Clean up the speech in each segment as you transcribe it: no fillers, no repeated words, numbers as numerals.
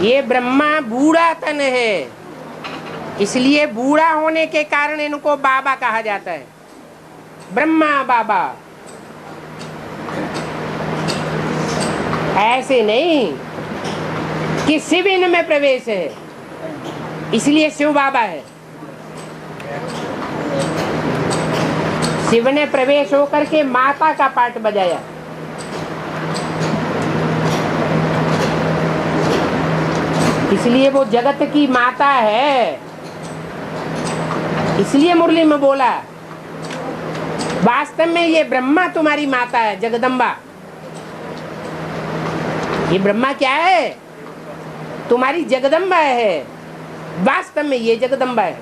ये ब्रह्मा बूढ़ा तन है, इसलिए बूढ़ा होने के कारण इनको बाबा कहा जाता है, ब्रह्मा बाबा। ऐसे नहीं कि शिव इनमें प्रवेश है इसलिए शिव बाबा है। शिव ने प्रवेश होकर के माता का पाठ बजाया। इसलिए वो जगत की माता है, इसलिए मुरली में बोला वास्तव में ये ब्रह्मा तुम्हारी माता है, जगदम्बा। ये ब्रह्मा क्या है? तुम्हारी जगदम्बा है। वास्तव में ये जगदम्बा है,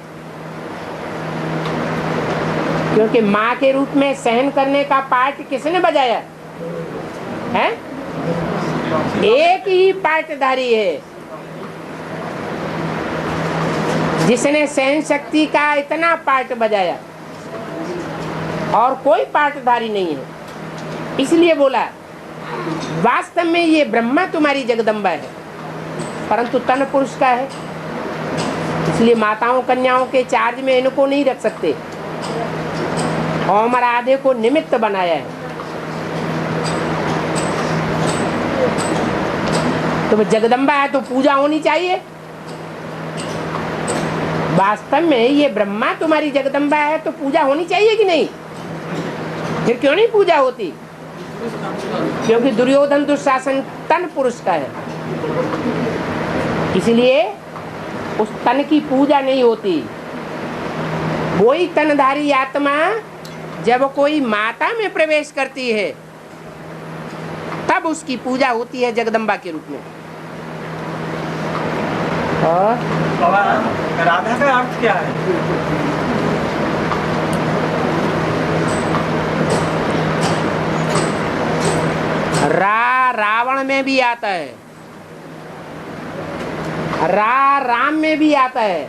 क्योंकि माँ के रूप में सहन करने का पाठ किसने बजाया है? एक ही पाठधारी है जिसने सहन शक्ति का इतना पाठ बजाया, और कोई पाठधारी नहीं है। इसलिए बोला वास्तव में ये ब्रह्मा तुम्हारी जगदम्बा है, परंतु तन पुरुष का है, इसलिए माताओं कन्याओं के चार्ज में इनको नहीं रख सकते। ओम राधे को निमित्त बनाया है। तो जगदम्बा है तो पूजा होनी चाहिए। वास्तव में ये ब्रह्मा तुम्हारी जगदम्बा है तो पूजा होनी चाहिए कि नहीं? फिर क्यों नहीं पूजा होती? क्योंकि दुर्योधन दुशासन तन पुरुष का है, इसलिए उस तन की पूजा नहीं होती। वही तनधारी आत्मा जब कोई माता में प्रवेश करती है तब उसकी पूजा होती है जगदम्बा के रूप में। और राधा का अर्थ क्या है? रावण में भी आता है, राम में भी आता है,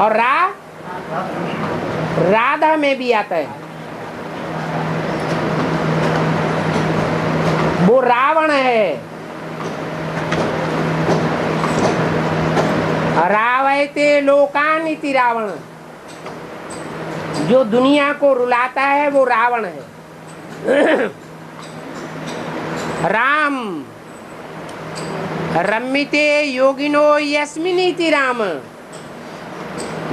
और राधा में भी आता है। वो रावण है। रावयते लोकान इति रावण, जो दुनिया को रुलाता है वो रावण है। राम रमिते योगिनो यस्मिनीति राम,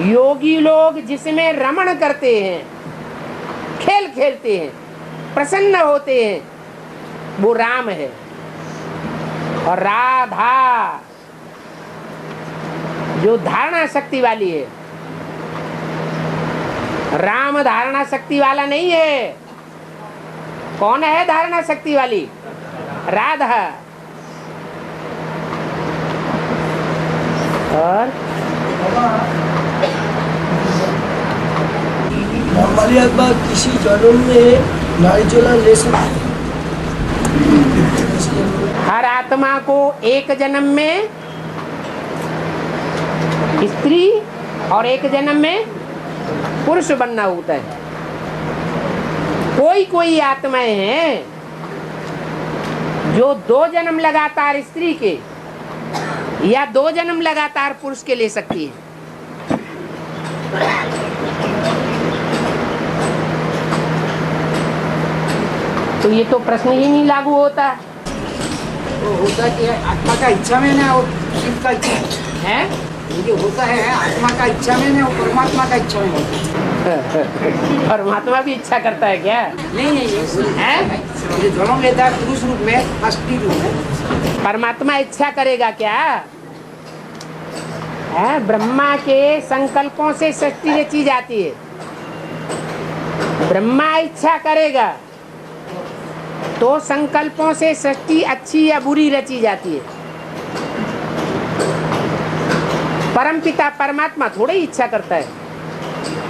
योगी लोग जिसमें रमण करते हैं, खेल खेलते हैं, प्रसन्न होते हैं, वो राम है। और राधा जो धारणा शक्ति वाली है, राम धारणा शक्ति वाला नहीं है। कौन है धारणा शक्ति वाली? राधा। और नॉर्मली अगर किसी जन्म में नारी चोला ले सकते, हर आत्मा को एक जन्म में स्त्री और एक जन्म में पुरुष बनना होता है। कोई आत्माएं हैं जो 2 जन्म लगातार स्त्री के या 2 जन्म लगातार पुरुष के ले सकती है। तो ये तो प्रश्न ही नहीं लागू होता। तो होता कि आत्मा का इच्छा में ना, और शिव का इच्छा है। ये होता है आत्मा का इच्छा में ना, और परमात्मा का इच्छा में होता है। परमात्मा भी इच्छा करता है क्या? नहीं है, ये जन्म लेता है पुरुष रूप में, अष्टी रूप में। परमात्मा इच्छा करेगा क्या? है, ब्रह्मा के संकल्पों से सृष्टि रची जाती है। ब्रह्मा इच्छा करेगा तो संकल्पों से सृष्टि अच्छी या बुरी रची जाती है। परमपिता परमात्मा थोड़ी इच्छा करता है।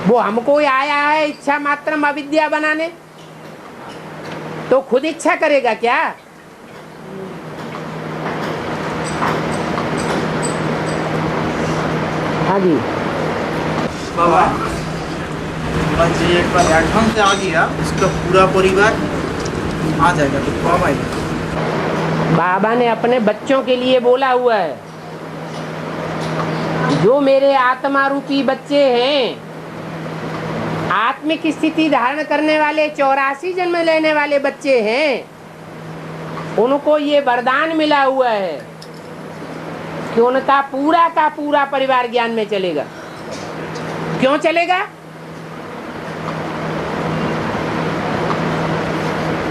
वो हमको आया है इच्छा मात्रम अविद्या बनाने, तो खुद इच्छा करेगा क्या? हाँ जी बाबा, बस ये एक बार एडवांस से आ गया, इसका पूरा परिवार आ जाएगा, तो कब आएगा? बाबा ने अपने बच्चों के लिए बोला हुआ है, जो मेरे आत्मा रूपी बच्चे हैं, आत्मिक स्थिति धारण करने वाले 84 जन्म लेने वाले बच्चे हैं, उनको ये वरदान मिला हुआ है कि उनका पूरा का पूरा परिवार ज्ञान में चलेगा। क्यों चलेगा?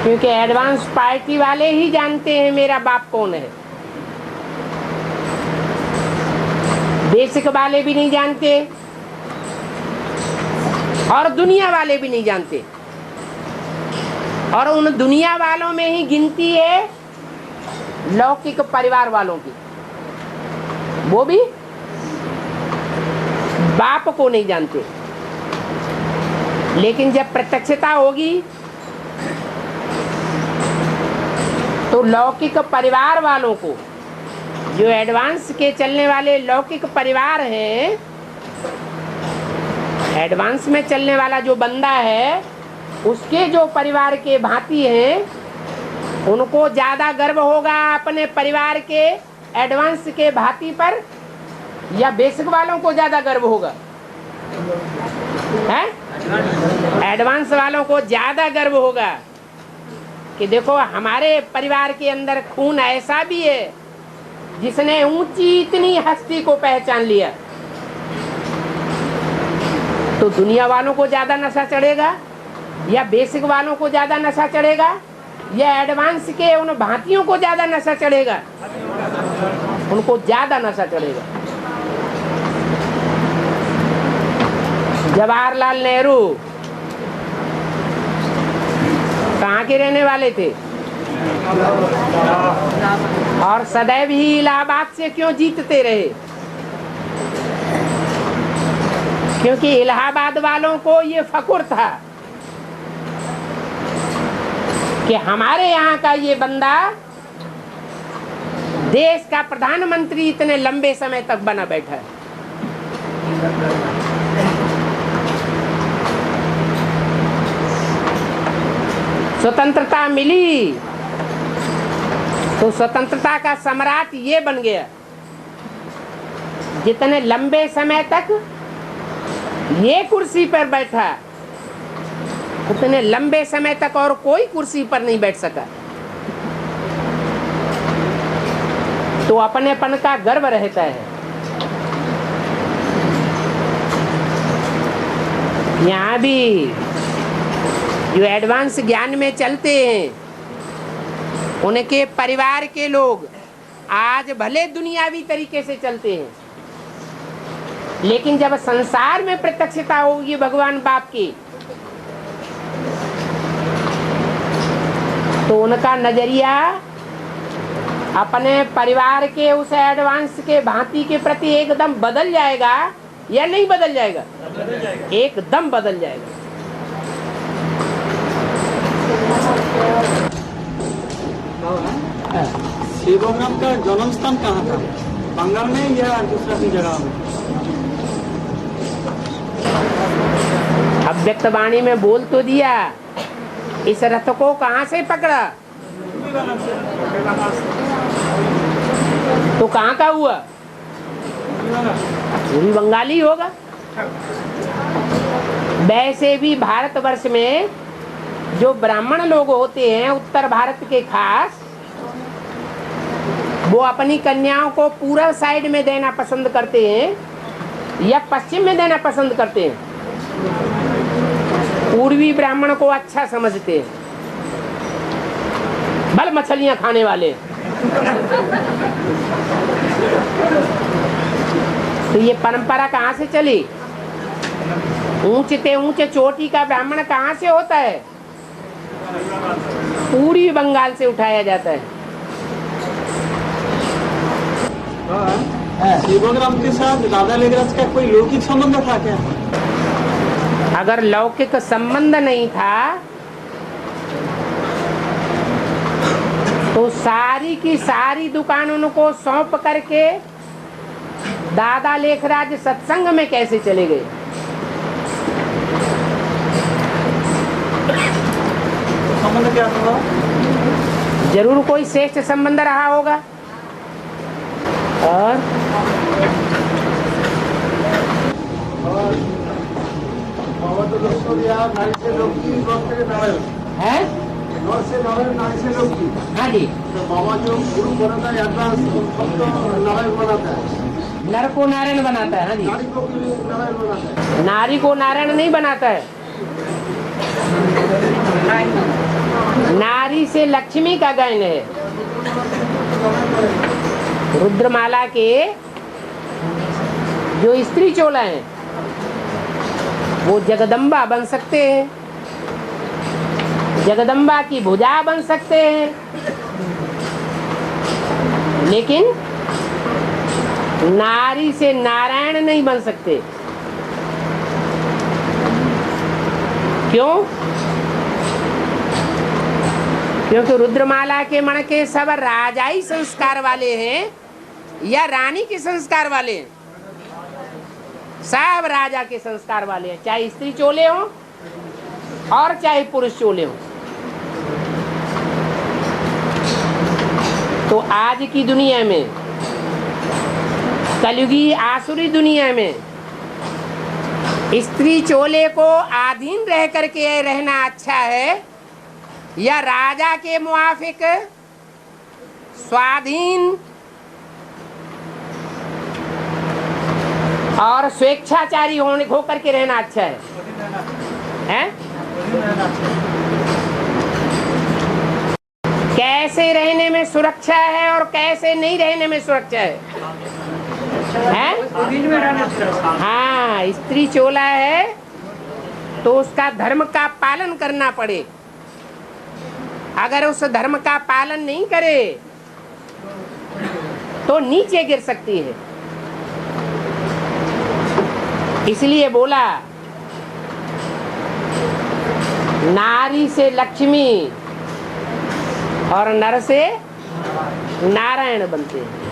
क्योंकि एडवांस पार्टी वाले ही जानते हैं मेरा बाप कौन है। बेसिक वाले भी नहीं जानते और दुनिया वाले भी नहीं जानते, और उन दुनिया वालों में ही गिनती है लौकिक परिवार वालों की, वो भी बाप को नहीं जानते। लेकिन जब प्रत्यक्षता होगी तो लौकिक परिवार वालों को, जो एडवांस के चलने वाले लौकिक परिवार हैं, एडवांस में चलने वाला जो बंदा है, उसके जो परिवार के भांति हैं, उनको ज्यादा गर्व होगा अपने परिवार के एडवांस के भांति पर, या बेसिक वालों को ज्यादा गर्व होगा? है एडवांस वालों को ज्यादा गर्व होगा कि देखो हमारे परिवार के अंदर खून ऐसा भी है जिसने ऊंची इतनी हस्ती को पहचान लिया। तो दुनिया वालों को ज्यादा नशा चढ़ेगा या बेसिक वालों को ज्यादा नशा चढ़ेगा, या एडवांस के उन भांतियों को ज्यादा नशा चढ़ेगा? उनको ज्यादा नशा चढ़ेगा। जवाहरलाल नेहरू कहाँ के रहने वाले थे? और सदैव ही इलाहाबाद से क्यों जीतते रहे? क्योंकि इलाहाबाद वालों को ये फख्र था कि हमारे यहाँ का ये बंदा देश का प्रधानमंत्री इतने लंबे समय तक बना बैठा है। स्वतंत्रता मिली तो स्वतंत्रता का सम्राट ये बन गया, जितने लंबे समय तक ये कुर्सी पर बैठा, उतने लंबे समय तक और कोई कुर्सी पर नहीं बैठ सका। तो अपनेपन का गर्व रहता है। यहाँ भी जो एडवांस ज्ञान में चलते हैं, उनके परिवार के लोग आज भले दुनियावी तरीके से चलते हैं, लेकिन जब संसार में प्रत्यक्षता होगी भगवान बाप की, तो उनका नजरिया अपने परिवार के उस एडवांस के भांति के प्रति एकदम बदल जाएगा, या नहीं बदल जाएगा? एकदम बदल जाएगा। शिवोग्राम का जन्म स्थान कहाँ था? बंगाल में या दूसरा कोई जगह में? अव्यक्त वाणी में बोल तो दिया, इस रथ को कहाँ से पकड़ा? तो कहाँ का हुआ? पूरी बंगाली होगा। वैसे भी भारतवर्ष में जो ब्राह्मण लोग होते हैं, उत्तर भारत के खास, वो अपनी कन्याओं को पूर्व साइड में देना पसंद करते हैं या पश्चिम में देना पसंद करते हैं? पूर्वी ब्राह्मण को अच्छा समझते हैं, भले मछलियां खाने वाले। तो ये परंपरा कहाँ से चली? ऊंचे ऊंचे चोटी का ब्राह्मण कहाँ से होता है? पूरी बंगाल से उठाया जाता है। शिवोग्राम के साथ राधा लेगराज का कोई लौकिक संबंध था क्या? अगर लौकिक संबंध नहीं था तो सारी की सारी दुकान उनको सौंप करके दादा लेखराज सत्संग में कैसे चले गए? संबंध क्या था? जरूर कोई श्रेष्ठ संबंध रहा होगा। और है हाँ जी, बाबा जो गुरु बनाता है एडवांस सबको नारायण बनाता है, नर को नारायण बनाता है। हाँ जी, नारी को भी नारायण बनाता है। नारी को नारायण नहीं बनाता है, नारी से लक्ष्मी का गायन है। रुद्रमाला के जो स्त्री चोला हैं वो जगदम्बा बन सकते हैं, जगदम्बा की भुजा बन सकते हैं, लेकिन नारी से नारायण नहीं बन सकते। क्यों? क्योंकि रुद्रमाला के मण के सब राजाई संस्कार वाले हैं या रानी के संस्कार वाले हैं? सब राजा के संस्कार वाले हैं, चाहे स्त्री चोले हो और चाहे पुरुष चोले हो। तो आज की दुनिया में, कलयुगी आसुरी दुनिया में, स्त्री चोले को अधीन रह करके रहना अच्छा है या राजा के मुआफिक स्वाधीन और स्वेच्छाचारी हो करके रहना अच्छा है? हैं? कैसे रहने में सुरक्षा है और कैसे नहीं रहने में सुरक्षा है? हाँ, स्त्री चोला है तो उसका धर्म का पालन करना पड़े। अगर उस धर्म का पालन नहीं करे तो नीचे गिर सकती है। इसलिए बोला नारी से लक्ष्मी और नर से नारायण बनते हैं।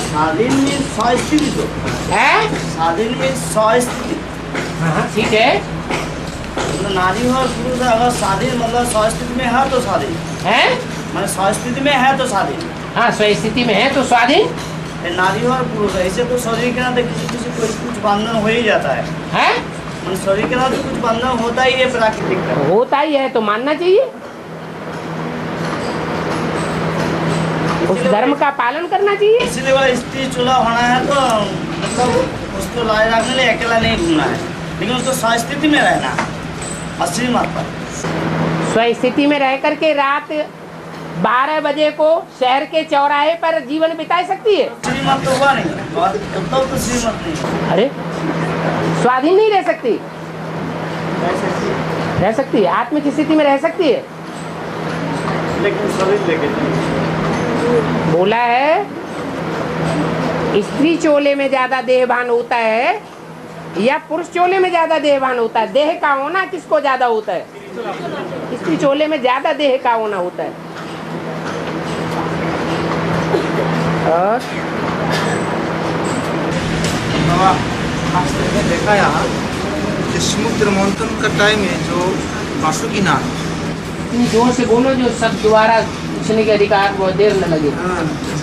स्वाधीन में स्वस्थिति तो है? स्वाधीन में स्वस्थिति। हाँ ठीक है, मतलब नारी और पुरुष अगर स्वाधीन मतलब स्वस्थिति में है तो स्वाधीन है, मतलब स्वस्थिति में है तो स्वाधीन। हाँ स्वस्थिति में है तो स्वाधीन नारी और पुरुष ऐसे तो शरीर के नाते किसी किसी को कुछ बंधन हो ही जाता है। मतलब शरीर के नाते कुछ बंधन होता ही है, प्राकृतिक का होता ही है, तो मानना चाहिए, उस धर्म का पालन करना चाहिए। इसीलिए वाला स्त्री चूल्हा होना है तो मतलब उसको लाए रखने लिए अकेला नहीं घूमना है, लेकिन उसको स्वस्थिति में रहना है, असली मत पर। स्वस्थिति में रह करके रात 12 बजे को शहर के चौराहे पर जीवन बिता सकती है। श्रीमत तो हुआ नहीं, तब तो श्रीमत नहीं। अरे स्वाधीन नहीं रह सकती? रह सकती है, आत्म की स्थिति में रह सकती है, लेकिन शरीर लेके बोला है स्त्री चोले में ज्यादा देहभान होता है या पुरुष चोले में ज्यादा देहभान होता है? देह का होना किसको ज्यादा होता है? स्त्री चोले में ज्यादा देह का होना होता है। और आपने देखा यहाँ कि समुद्र मंथन का टाइम है जो बासुकीनाथ, जोर से बोलो जो सब दोबारा पूछने के अधिकार वो देर न लगे।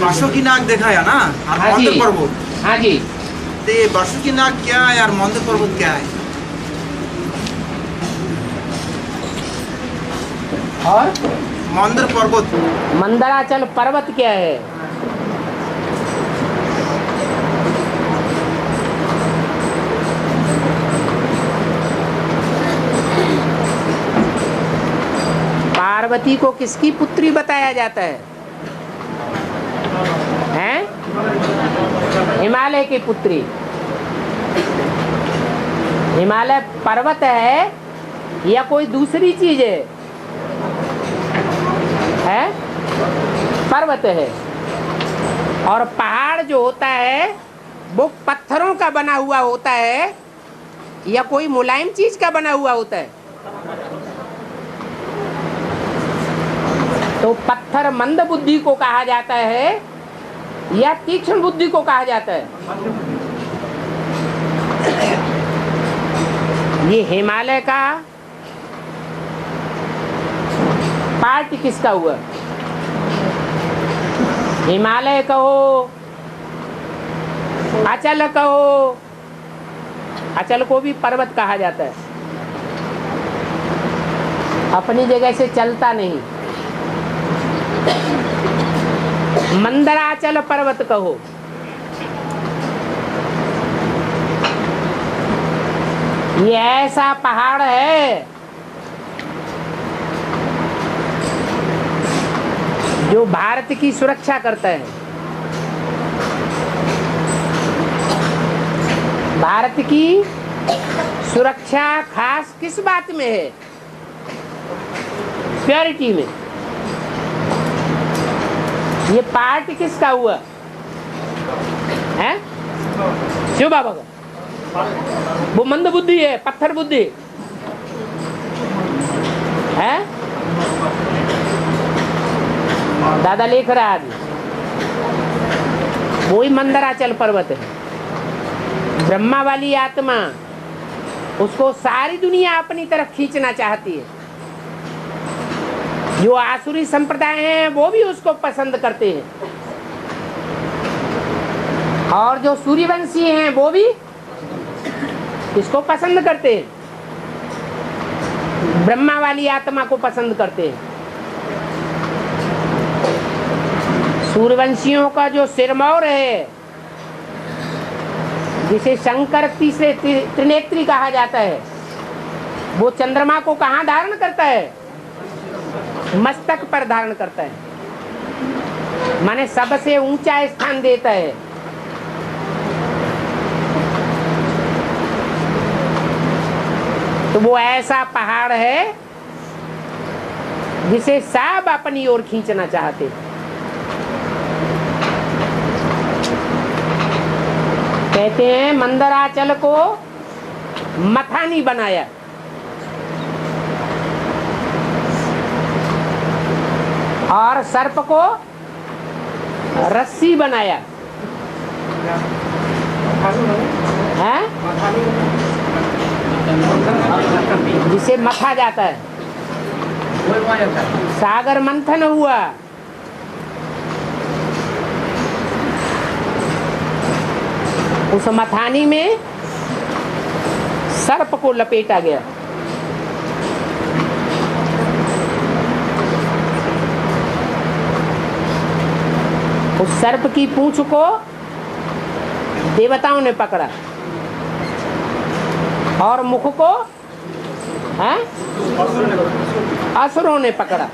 बासुकीनाथ देखा है ना, और हाँ जी, मंद पर्वत। हाँ जी, तो ये बासुकीनाथ क्या है और मंद पर्वत क्या है? और मंदर पर्वत, मंदराचल पर्वत क्या है? पार्वती को किसकी पुत्री बताया जाता है? हैं? हिमालय की पुत्री। हिमालय पर्वत है या कोई दूसरी चीज है? है? पर्वत है। और पहाड़ जो होता है वो पत्थरों का बना हुआ होता है या कोई मुलायम चीज का बना हुआ होता है? तो पत्थर मंद बुद्धि को कहा जाता है या तीक्ष्ण बुद्धि को कहा जाता है? ये हिमालय का पार्ट किसका हुआ? हिमालय कहो, अचल कहो, अचल को भी पर्वत कहा जाता है, अपनी जगह से चलता नहीं। मंदराचल पर्वत कहो, ये ऐसा पहाड़ है जो भारत की सुरक्षा करता है। भारत की सुरक्षा खास किस बात में है? प्योरिटी में। ये पार्ट किसका हुआ है? शिव बाबा का। वो मंद बुद्धि है, पत्थर बुद्धि है। दादा लिख रहा है, वही मंदराचल पर्वत है। ब्रह्मा वाली आत्मा, उसको सारी दुनिया अपनी तरफ खींचना चाहती है। जो आसुरी संप्रदाय हैं वो भी उसको पसंद करते हैं, और जो सूर्यवंशी हैं वो भी इसको पसंद करते हैं, ब्रह्मा वाली आत्मा को पसंद करते हैं। सूर्यवंशियों का जो सिरमौर है, जिसे शंकर तीसरे त्रिनेत्री कहा जाता है, वो चंद्रमा को कहाँ धारण करता है? मस्तक पर धारण करता है, माने सबसे ऊंचा स्थान देता है। तो वो ऐसा पहाड़ है जिसे सब अपनी ओर खींचना चाहते। कहते हैं मंदराचल को मथानी बनाया, और सर्प को रस्सी बनाया है, जिसे मथा जाता है। सागर मंथन हुआ, उस मथानी में सर्प को लपेटा गया। उस सर्प की पूंछ को देवताओं ने पकड़ा, और मुख को असुरों ने पकड़ा।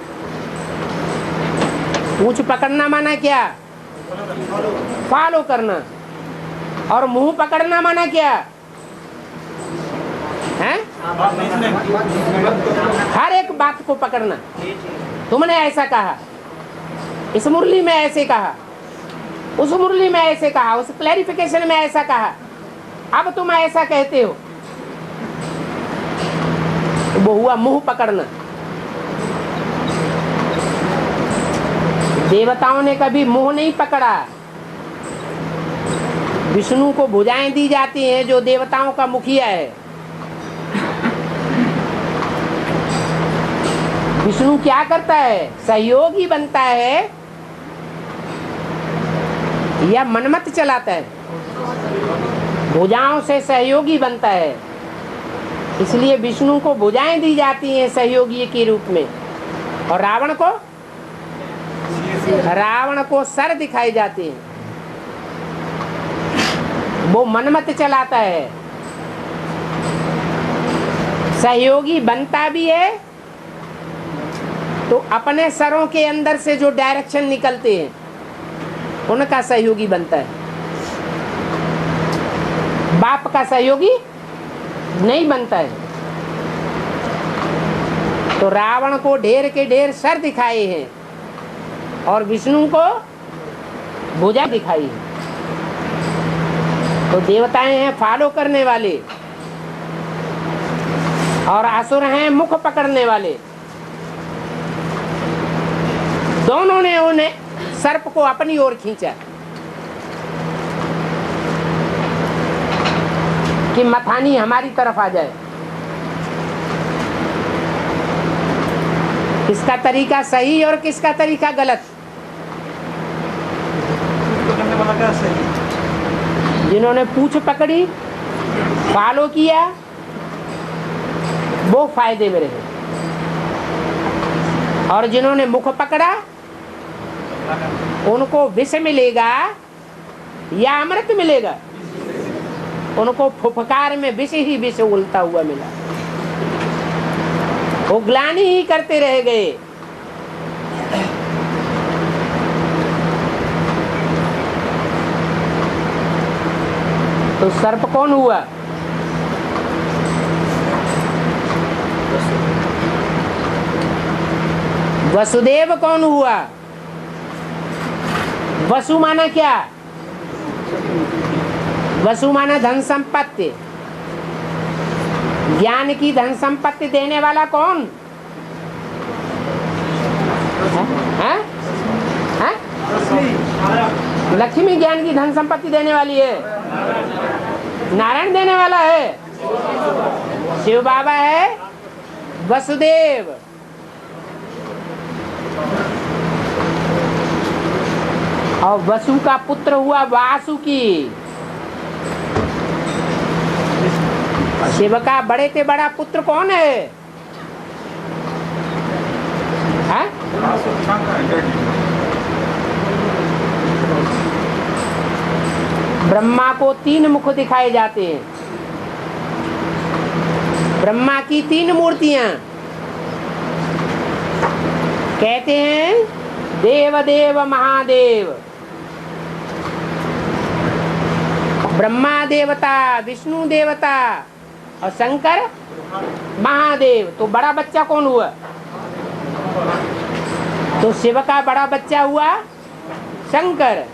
पूंछ पकड़ना माना क्या? फॉलो करना। और मुंह पकड़ना माना क्या है? हर एक बात को पकड़ना। तुमने ऐसा कहा, इस मुरली में ऐसे कहा, उस मुरली में ऐसे कहा, उस क्लैरिफिकेशन में ऐसा कहा, अब तुम ऐसा कहते हो। वो हुआ मुंह पकड़ना। देवताओं ने कभी मुंह नहीं पकड़ा। विष्णु को भुजाएं दी जाती हैं, जो देवताओं का मुखिया है। विष्णु क्या करता है? सहयोगी बनता है या मनमत चलाता है? भुजाओं से सहयोगी बनता है। इसलिए विष्णु को भुजाएं दी जाती हैं सहयोगी के रूप में, और रावण को सर दिखाई जाते हैं। वो मनमत चलाता है, सहयोगी बनता भी है। तो अपने सरों के अंदर से जो डायरेक्शन निकलते हैं उनका सहयोगी बनता है, बाप का सहयोगी नहीं बनता है। तो रावण को ढेर के ढेर सर दिखाए हैं और विष्णु को भुजा दिखाई है। तो देवताएं हैं फॉलो करने वाले, और असुर हैं मुख पकड़ने वाले। दोनों ने उन्हें सर्प को अपनी ओर खींचा कि मथानी हमारी तरफ आ जाए। किसका तरीका सही और किसका तरीका गलत? करने वाला का सही। जिन्होंने पूंछ पकड़ी, फॉलो किया, वो फायदे में रहे, और जिन्होंने मुख पकड़ा उनको विष मिलेगा या अमृत मिलेगा? उनको फुफकार में विष ही विष उगलता हुआ मिला, वो ग्लानि ही करते रह गए। तो सर्प कौन हुआ? वसुदेव कौन हुआ? वसु माना क्या? वसु माना धन संपत्ति। ज्ञान की धन संपत्ति देने वाला कौन है? लक्ष्मी ज्ञान की धन संपत्ति देने वाली है, नारायण देने वाला है, शिव बाबा है, वसुदेव। और वसु का पुत्र हुआ वासुकी। शिव का बड़े से बड़ा पुत्र कौन है? ब्रह्मा को 3 मुख दिखाए जाते हैं। ब्रह्मा की 3 मूर्तियां, कहते हैं देव देव महादेव। ब्रह्मा देवता, विष्णु देवता और शंकर महादेव। तो बड़ा बच्चा कौन हुआ? तो शिव का बड़ा बच्चा हुआ शंकर।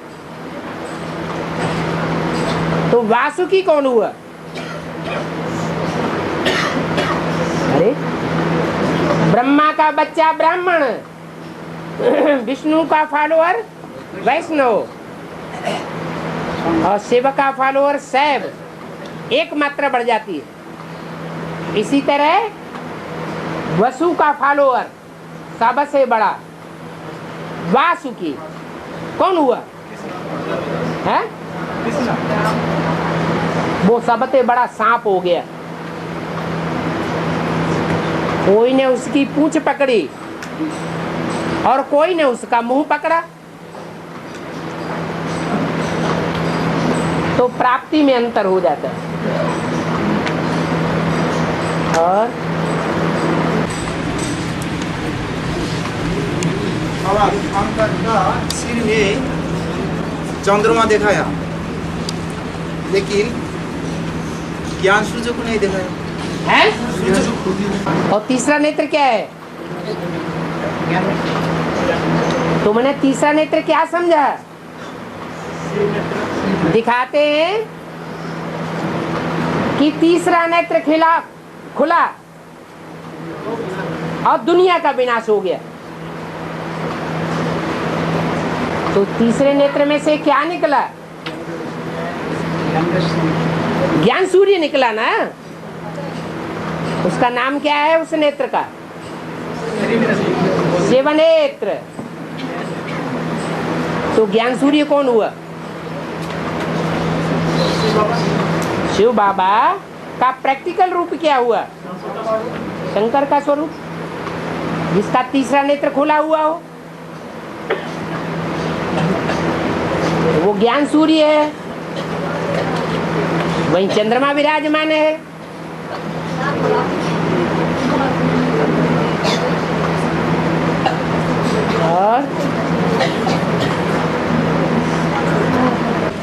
तो वासुकी कौन हुआ? अरे ब्रह्मा का बच्चा ब्राह्मण, विष्णु का फॉलोअर वैष्णव और शिव का फॉलोअर शैव। एक मात्रा बढ़ जाती है। इसी तरह वसु का फॉलोअर सबसे बड़ा वासुकी कौन हुआ है? वो सबसे बड़ा सांप हो गया। कोई ने उसकी पूंछ पकड़ी और कोई ने उसका मुंह पकड़ा, तो प्राप्ति में अंतर हो जाता है। और शंकर का सिर में चंद्रमा दिखाया, लेकिन ज्ञान सूर्य को नहीं दिखाया है? और तीसरा नेत्र क्या है? तुमने तीसरा नेत्र क्या समझा? दिखाते हैं कि तीसरा नेत्र खुला और दुनिया का विनाश हो गया। तो तीसरे नेत्र में से क्या निकला? ज्ञान सूर्य निकला ना। उसका नाम क्या है उस नेत्र का? शिवनेत्र। तो ज्ञान सूर्य कौन हुआ? शिव बाबा का प्रैक्टिकल रूप क्या हुआ? शंकर का स्वरूप, जिसका तीसरा नेत्र खुला हुआ हो, वो ज्ञान सूर्य है। वहीं चंद्रमा विराजमान है। और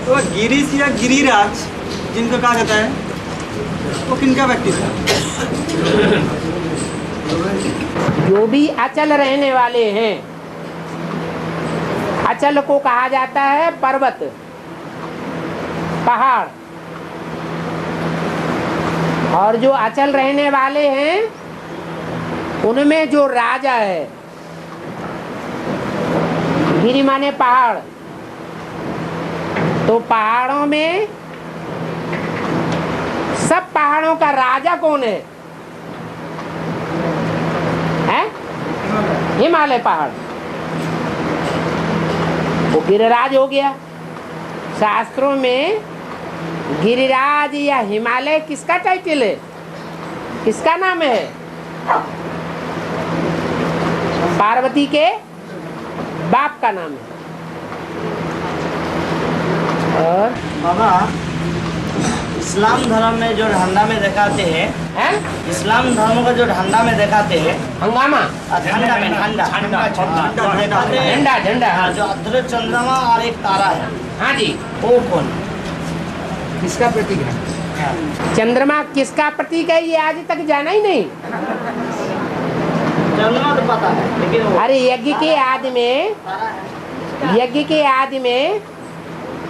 तो गिरीश या गिरिराज जिनको कहा जाता है, वो किनका व्यक्ति था? जो भी अचल रहने वाले हैं, अचल को कहा जाता है पर्वत, पहाड़। और जो अचल रहने वाले हैं उनमें जो राजा है, गिरि माने पहाड़, तो पहाड़ों में सब पहाड़ों का राजा कौन है? हिमालय पहाड़, वो गिरिराज हो गया। शास्त्रों में गिरिराज या हिमालय किसका टाइटल है, किसका नाम है? पार्वती के बाप का नाम है। और बाबा इस्लाम धर्म में जो झंडा में दिखाते हैं, इस्लाम धर्म का जो झंडा में दिखाते हैं, हंगामा, झंडा में झंडा झंडा, हाँ, जो अर्ध चंद्रमा और एक तारा है, हाँ जी, वो कौन? किसका प्रतीक है? चंद्रमा किसका प्रतीक है ये आज तक जाना ही नहीं। चंद्रमा तो पता है, लेकिन वो अरे यज्ञ के आदि में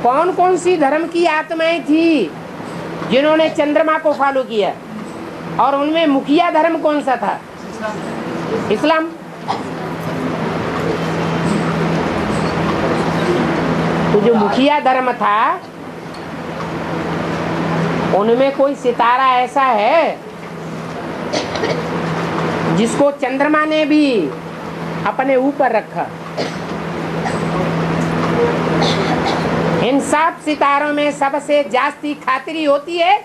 कौन कौन सी धर्म की आत्माएं थी जिन्होंने चंद्रमा को फॉलो किया, और उनमें मुखिया धर्म कौन सा था? इस्लाम। तो जो मुखिया धर्म था उनमें कोई सितारा ऐसा है जिसको चंद्रमा ने भी अपने ऊपर रखा। इन सब सितारों में सबसे जास्ती खातिरी होती है